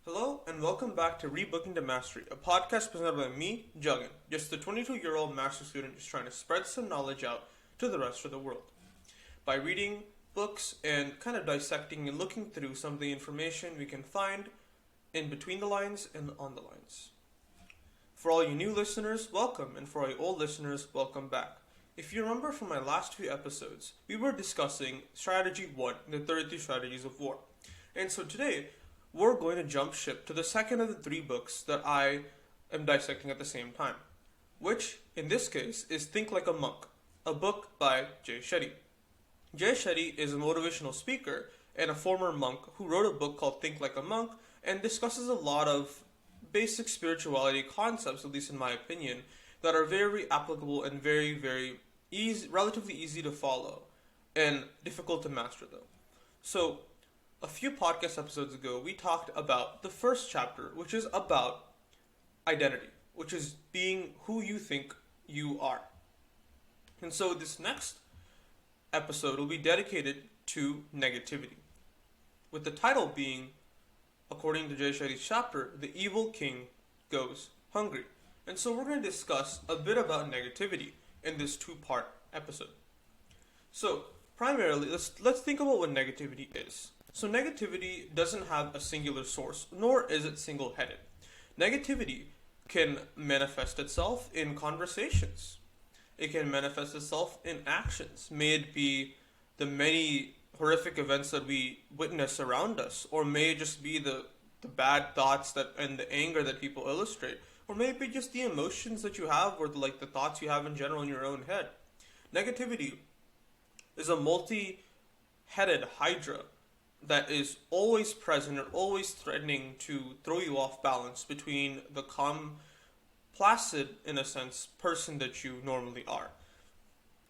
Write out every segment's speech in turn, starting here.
Hello and welcome back to Rebooking to Mastery, a podcast presented by me, Juggin, just a 22-year-old master student just trying to spread some knowledge out to the rest of the world. By reading books and kind of dissecting and looking through some of the information we can find in between the lines and on the lines. For all you new listeners, welcome, and for all you old listeners, welcome back. If you remember from my last few episodes, we were discussing Strategy 1, the 33 Strategies of War. And so today, we're going to jump ship to the second of the three books that I am dissecting at the same time, which, in this case, is Think Like a Monk, a book by Jay Shetty. Jay Shetty is a motivational speaker and a former monk who wrote a book called Think Like a Monk and discusses a lot of basic spirituality concepts, at least in my opinion, that are very applicable and very easy, relatively easy to follow and difficult to master though. So, a few podcast episodes ago, we talked about the first chapter, which is about identity, which is being who you think you are. And so this next episode will be dedicated to negativity, with the title being, according to Jay Shetty's chapter, The Evil King Goes Hungry. And so we're going to discuss a bit about negativity in this two-part episode. So, primarily, let's think about what negativity is. So negativity doesn't have a singular source, nor is it single-headed. Negativity can manifest itself in conversations. It can manifest itself in actions. May it be the many horrific events that we witness around us, or may it just be the bad thoughts that and the anger that people illustrate, or maybe just the emotions that you have, or the thoughts you have in general in your own head. Negativity is a multi-headed hydra that is always present and always threatening to throw you off balance between the calm, placid, in a sense, person that you normally are.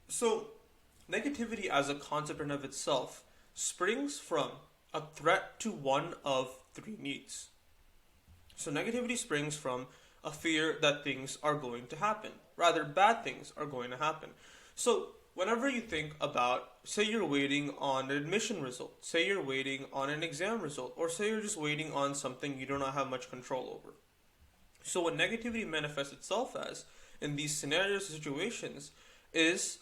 So, negativity as a concept in of itself springs from a threat to one of three needs. So, negativity springs from a fear that things are going to happen. Rather, bad things are going to happen. So, whenever you think about, say you're waiting on an admission result, say you're waiting on an exam result, or say you're just waiting on something you do not have much control over. So what negativity manifests itself as in these scenarios, situations, is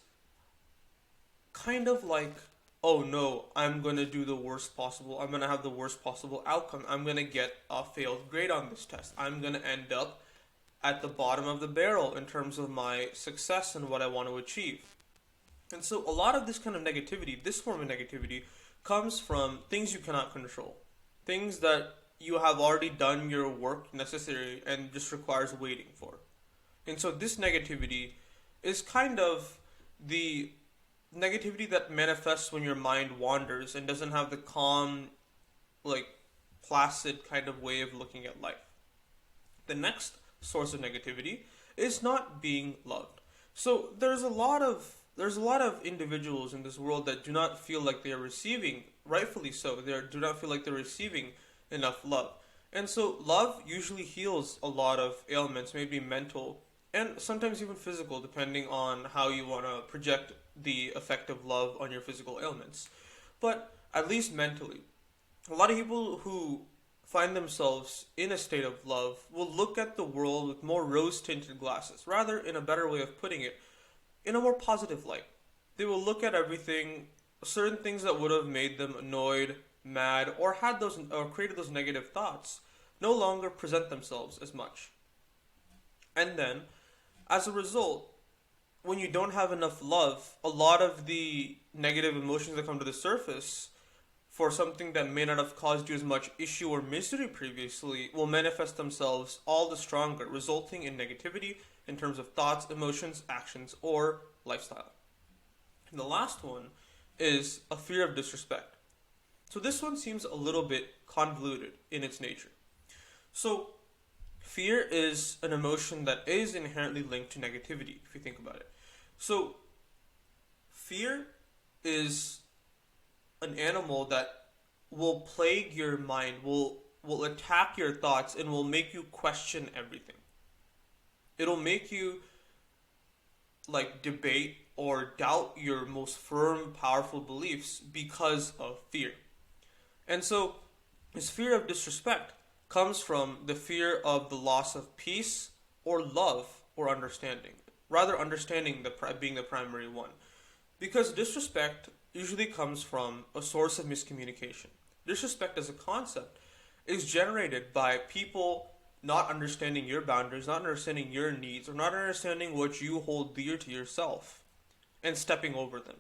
kind of like, oh no, I'm going to do the worst possible, I'm going to have the worst possible outcome, I'm going to get a failed grade on this test, I'm going to end up at the bottom of the barrel in terms of my success and what I want to achieve. And so a lot of this kind of negativity, this form of negativity, comes from things you cannot control. Things that you have already done your work necessary and just requires waiting for. And so this negativity is kind of the negativity that manifests when your mind wanders and doesn't have the calm, placid kind of way of looking at life. The next source of negativity is not being loved. So there's a lot of individuals in this world that do not feel like they are receiving, rightfully so, do not feel like they're receiving enough love. And so love usually heals a lot of ailments, maybe mental and sometimes even physical, depending on how you want to project the effect of love on your physical ailments. But at least mentally, a lot of people who find themselves in a state of love will look at the world with more rose-tinted glasses. Rather, in a better way of putting it, in a more positive light. They will look at everything, certain things that would have made them annoyed, mad, or created those negative thoughts, no longer present themselves as much. And then, as a result, when you don't have enough love, a lot of the negative emotions that come to the surface for something that may not have caused you as much issue or misery previously will manifest themselves all the stronger, resulting in negativity in terms of thoughts, emotions, actions, or lifestyle. And the last one is a fear of disrespect. So this one seems a little bit convoluted in its nature. So fear is an emotion that is inherently linked to negativity, if you think about it. So fear is an animal that will plague your mind, will attack your thoughts, and will make you question everything. It'll make you debate or doubt your most firm, powerful beliefs because of fear. And so, this fear of disrespect comes from the fear of the loss of peace or love or understanding. Rather, understanding being the primary one. Because disrespect usually comes from a source of miscommunication. Disrespect as a concept is generated by people not understanding your boundaries, not understanding your needs, or not understanding what you hold dear to yourself and stepping over them,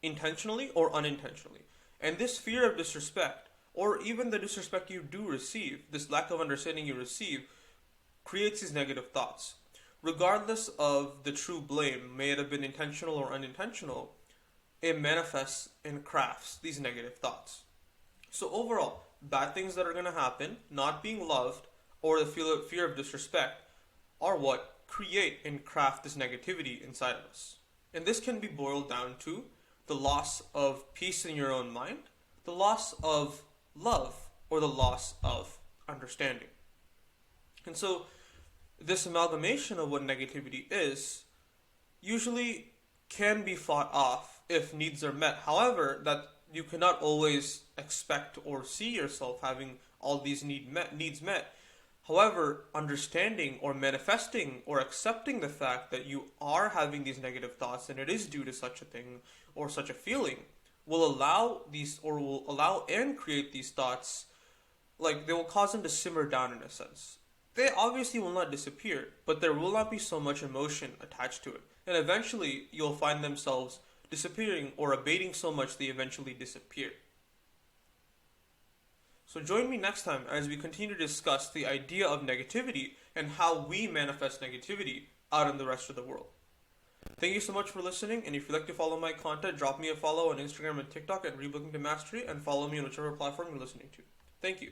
intentionally or unintentionally. And this fear of disrespect, or even the disrespect you do receive, this lack of understanding you receive, creates these negative thoughts. Regardless of the true blame, may it have been intentional or unintentional, it manifests and crafts these negative thoughts. So overall, bad things that are going to happen, not being loved, or the fear of disrespect, are what create and craft this negativity inside of us. And this can be boiled down to the loss of peace in your own mind, the loss of love, or the loss of understanding. And so, this amalgamation of what negativity is usually can be fought off if needs are met. However, that you cannot always expect or see yourself having all these needs met. However, understanding or manifesting or accepting the fact that you are having these negative thoughts and it is due to such a thing or such a feeling will allow these, or will allow and create these thoughts, like they will cause them to simmer down in a sense. They obviously will not disappear, but there will not be so much emotion attached to it. And eventually, you'll find themselves disappearing or abating so much they eventually disappear. So join me next time as we continue to discuss the idea of negativity and how we manifest negativity out in the rest of the world. Thank you so much for listening, and if you'd like to follow my content, drop me a follow on Instagram and TikTok at Rebooking to Mastery, and follow me on whichever platform you're listening to. Thank you.